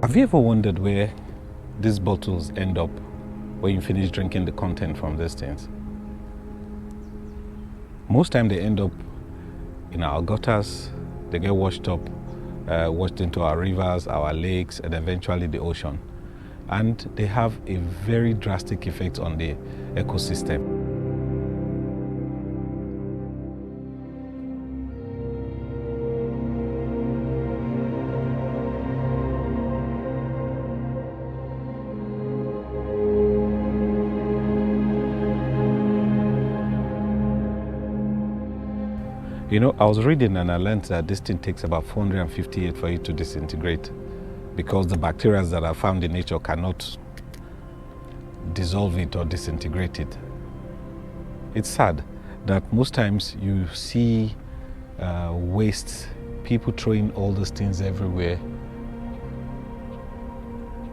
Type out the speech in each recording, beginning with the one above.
Have you ever wondered where these bottles end up when you finish drinking the content from these things? Most time they end up in our gutters, they get washed up, washed into our rivers, our lakes, and eventually the ocean. And they have a very drastic effect on the ecosystem. You know, I was reading and I learned that this thing takes about 458 for it to disintegrate because the bacteria that are found in nature cannot dissolve it or disintegrate it. It's sad that most times you see waste, people throwing all those things everywhere,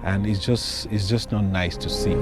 and it's just not nice to see.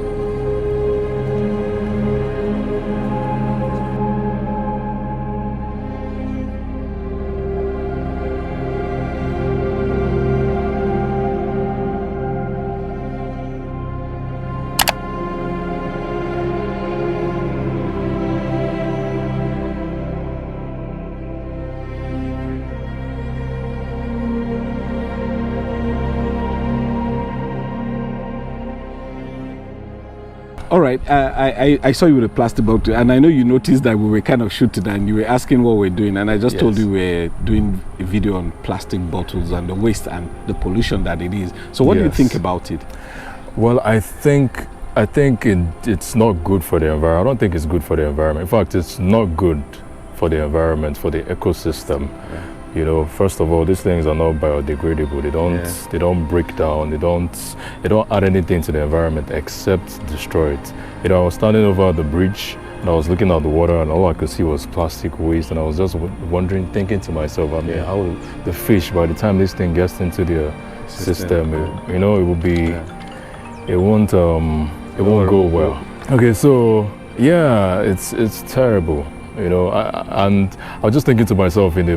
All right, I saw you with a plastic bottle, and I know you noticed that we were kind of shooting and you were asking what we're doing, and I just told you we're doing a video on plastic bottles and the waste and the pollution that it is. So what do you think about it? Well, I think it's not good for the environment. I don't think it's good for the environment. In fact, it's not good for the environment, for the ecosystem. Yeah. You know, first of all, these things are not biodegradable. They don't break down. They don't add anything to the environment except destroy it. You know, I was standing over the bridge and I was looking at the water, and all I could see was plastic waste. And I was just wondering, thinking to myself, I mean, how the fish, by the time this thing gets into their system, you know, it will be, it won't go well. Okay, so yeah, it's terrible. You know, and I was just thinking to myself, in a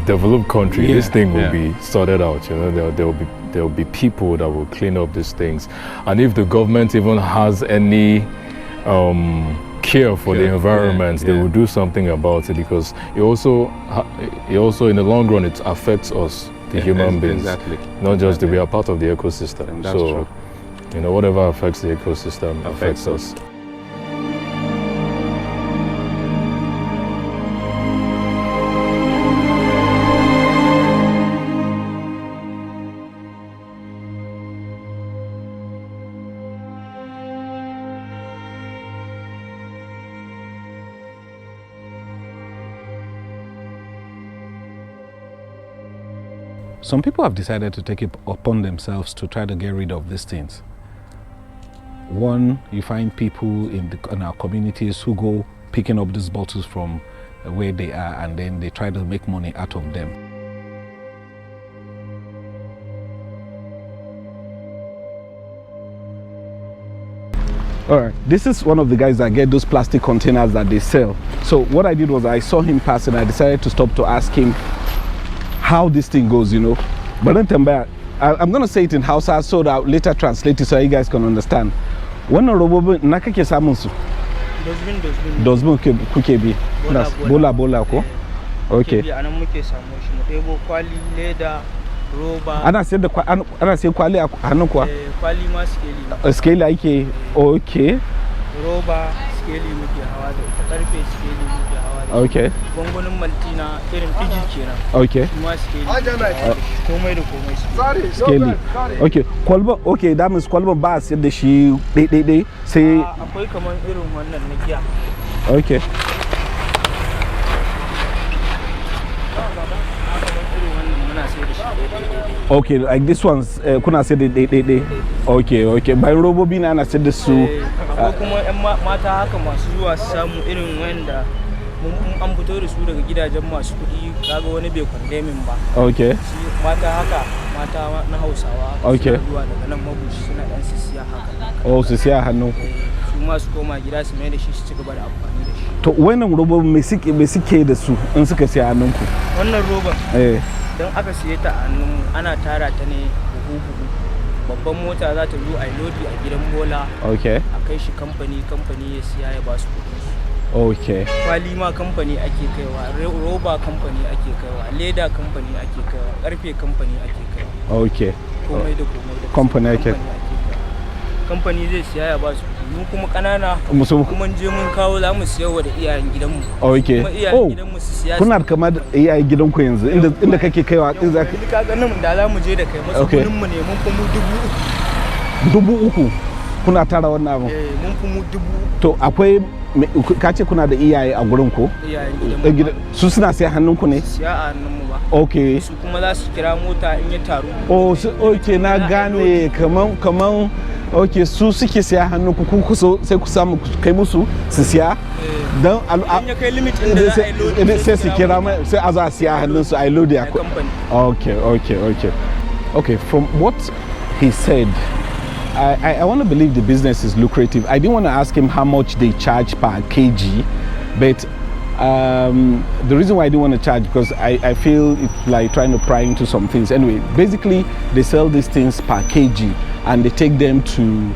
developed country, this thing will be sorted out. You know, there will be people that will clean up these things, and if the government even has any care for the environment, they will do something about it, because it also in the long run it affects us, the human beings, not just that we are part of the ecosystem. That's true. You know, whatever affects the ecosystem affects us. Some people have decided to take it upon themselves to try to get rid of these things. One, you find people in our communities who go picking up these bottles from where they are, and then they try to make money out of them. All right, this is one of the guys that get those plastic containers that they sell. So what I did was I saw him pass and I decided to stop to ask him how this thing goes, you know. But then I'm going to say it in Hausa so that I'll later translate it so you guys can understand. Wannan robobin na kake samun su? Dozbin kuke bi? Bola ko? Okay. Anan muke samu shi, mu ɗebo kwali, leda, roba. Ana sayar kwali a hannun kuwa? Kwali ma skeli. Skeli ake? Okay. Roba skeli muke hawa da ita, karfe skeli muke hawa da ita. Okay. Gongonin maltina irin fiji kenan. Okay. Ma skeli. Komai da komai skeli. Okay. Kwalba, okay, that means kwalba ba a sayar da shi ɗai sai. Akwai kaman irin wannan na giya. Okay. Okay, like this one's kuna say they. Okay. Bayan robobi na ana sayar da su. Ko kuma ƴan mata haka masu zuwa su samu irin wanda an fito da su daga gidajen masu kuɗi, kaga wani bai kwandemin ba. Okay. Mata na Hausawa. Okay. Zuwa daga nan mabushi suna ɗan sisiya haka. Oh, sisiya hannu. Su ma su koma gida su mai da shi su ci gaba da amfani da shi. To wannan robobin me suke da su in suka siya hannunku? Wannan roban don aka siye ta a hannunmu ana tara ta ne buhu babban mota za ta zo a lodi a gidan bola Okay. a kai shi kamfani ya siya ya ba su kuɗi. Okay. Kwali ma kamfani ake kaiwa, roba kamfani ake kaiwa, leda kamfani ake kaiwa, karfe kamfani ake kaiwa. Okay. Komai da komai da Kamfani ake kaiwa. Kamfani zai siya ya ba su kuɗi, mu kuma ƙanana Musu kuma je mun kawo za mu siyarwa da iyayen gidanmu. Okay. Kuma iyayen gidanmu su siya. Kuna kamar da iyayen gidanku yanzu inda kake kaiwa in za ka. Ka ga nan da za mu je da kai masu Okay. kuɗin mu ne mun fi mu 3,000 kuna tara wannan abin. mun fi mu 1000 To akwai ka ce kuna da iyaye a gurin ko? iyayen gidanmu. Su suna sai hannunku ne? Siya a hannunmu ba. Okay. Su kuma za su kira mota in ya taru. Oh, okay, na gane kaman okay, su suke siya hannunku ku so sai ku samu kai musu su siya. Dan in ya kai limit din da za a yi load sai su kira mai sai a za a siya hannunsu a load ya. Okay, from what he said, I want to believe the business is lucrative. I didn't want to ask him how much they charge per kg, but the reason why I didn't want to charge because I feel it's like trying to pry into some things. Anyway, basically they sell these things per kg and they take them to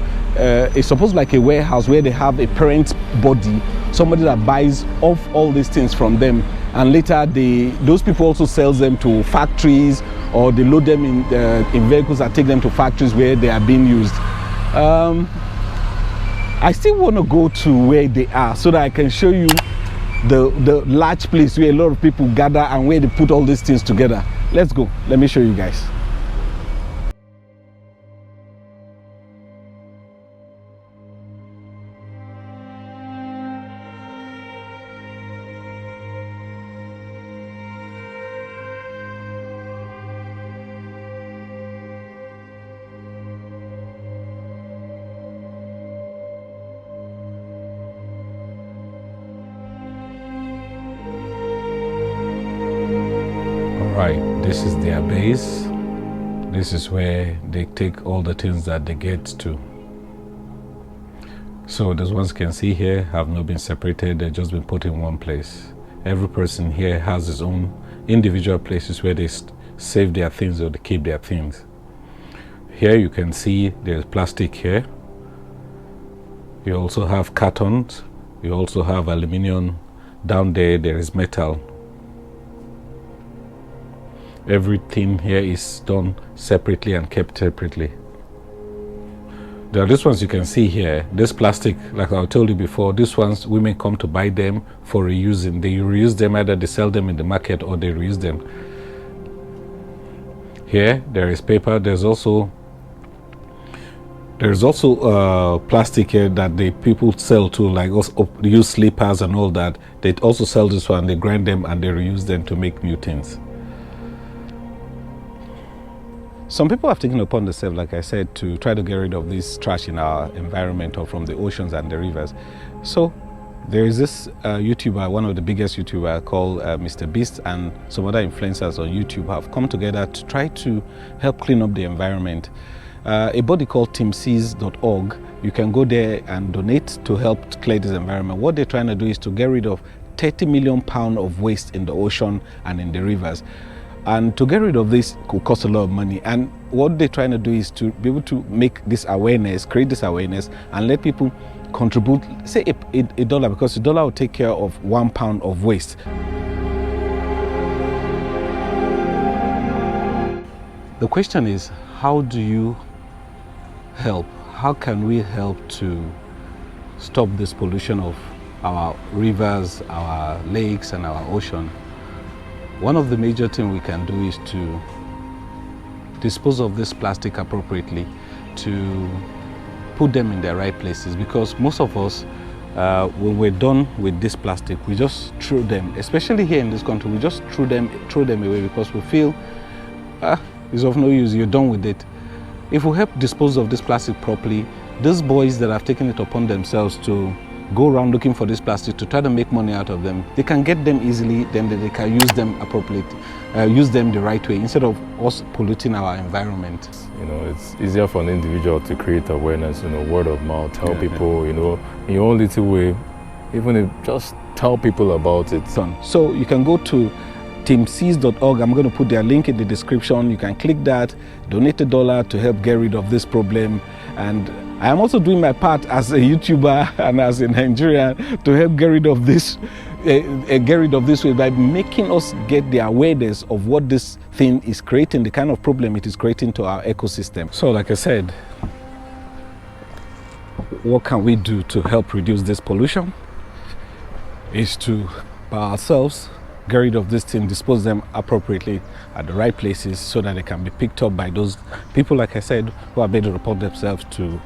it's supposed like a warehouse where they have a parent body, somebody that buys off all these things from them, and later those people also sells them to factories or they load them in vehicles and take them to factories where they are being used. I still want to go to where they are so that I can show you the large place where a lot of people gather and where they put all these things together. Let's go. Let me show you guys. Right, this is their base. This is where they take all the things that they get to. So those ones you can see here have not been separated, they've just been put in one place. Every person here has his own individual places where they save their things or they keep their things. Here you can see there's plastic here. You also have cartons. You also have aluminium. Down there, there is metal. Everything here is done separately and kept separately. There are these ones you can see here. This plastic, like I told you before, these ones women come to buy them for reusing. They reuse them, either they sell them in the market or they reuse them. Here there is paper. There's also plastic here that the people sell to, like also use slippers and all that. They also sell this one. They grind them and they reuse them to make new things. Some people have taken upon themselves, like I said, to try to get rid of this trash in our environment or from the oceans and the rivers. So there is this YouTuber, one of the biggest YouTubers called Mr. Beast, and some other influencers on YouTube have come together to try to help clean up the environment. A body called teamseas.org, you can go there and donate to help clear this environment. What they're trying to do is to get rid of 30 million pounds of waste in the ocean and in the rivers. And to get rid of this could cost a lot of money. And what they're trying to do is to be able to make this awareness, create this awareness, and let people contribute, say a dollar, because a dollar will take care of 1 pound of waste. The question is, how do you help? How can we help to stop this pollution of our rivers, our lakes, and our ocean? One of the major things we can do is to dispose of this plastic appropriately, to put them in their right places, because most of us, when we're done with this plastic, we just throw them, especially here in this country, we just throw them away because we feel it's of no use, you're done with it. If we help dispose of this plastic properly, these boys that have taken it upon themselves to go around looking for this plastic to try to make money out of them, they can get them easily, then they can use them appropriately, use them the right way instead of us polluting our environment. You know, it's easier for an individual to create awareness, you know, word of mouth, tell people, you know, in your own little way, even if just tell people about it. So you can go to teamseas.org. I'm going to put their link in the description. You can click that, donate $1 to help get rid of this problem. And I am also doing my part as a YouTuber and as a Nigerian to help get rid of this way by making us get the awareness of what this thing is creating, the kind of problem it is creating to our ecosystem. So like I said, what can we do to help reduce this pollution? Is to, by ourselves, get rid of this thing, dispose them appropriately at the right places so that they can be picked up by those people, like I said, who are made to report themselves to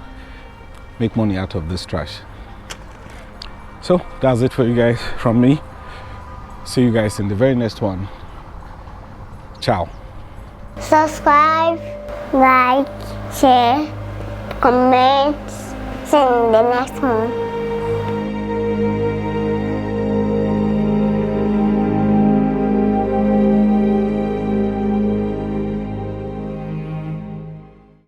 make money out of this trash. So that's it for you guys from me. See you guys in the very next one. Ciao. Subscribe, like, share, comment. See you in the next one.